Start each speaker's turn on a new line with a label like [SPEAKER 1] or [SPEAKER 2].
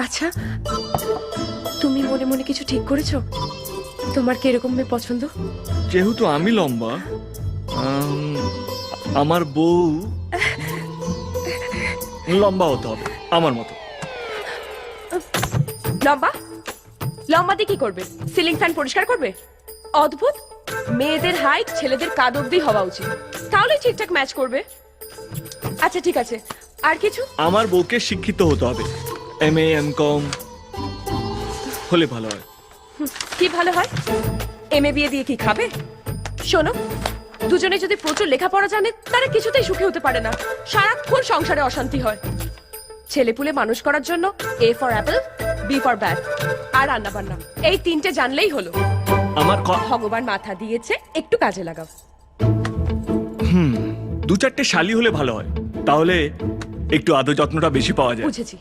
[SPEAKER 1] আচ্ছা, তুমি মনে মনে কিছু ঠিক করেছো? তোমার কি এরকম মেয়ে পছন্দ?
[SPEAKER 2] যেহেতু আমি লম্বা, আমার বউ লম্বা হতে হবে আমার মতো।
[SPEAKER 1] লম্বা? লম্বা দিয়ে কি করবে? সিলিং ফ্যান পরিষ্কার করবে? অদ্ভুত, মেয়েদের হাইট ছেলেদের কাঁধ অব্দি হওয়া উচিত, তাহলে ঠিকঠাক ম্যাচ করবে। আচ্ছা ঠিক আছে, আর কিছু?
[SPEAKER 2] আমার বউকে শিক্ষিত হতে হবে, MA MCom হলে ভালো হয়।
[SPEAKER 1] কি ভালো হয়? এমএ বিয়ে দিয়ে কি খাবে? শোনো, দুজনে যদি প্রচুর লেখাপড়া জানে তারা কিছুতেই সুখী হতে পারে না, সারাক্ষণ সংসারে অশান্তি হয়। ছেলেপুলে মানুষ করার জন্য A for apple, B for bat, আর রান্না বান্না এই তিনটে জানলেই হলো।
[SPEAKER 2] আমার
[SPEAKER 1] ভগবান মাথা দিয়েছে, একটু কাজে লাগাও।
[SPEAKER 2] দু চারটে শালি হলে ভালো হয়, তাহলে একটু আদর যত্নটা বেশি পাওয়া যায়।
[SPEAKER 1] বুঝেছি।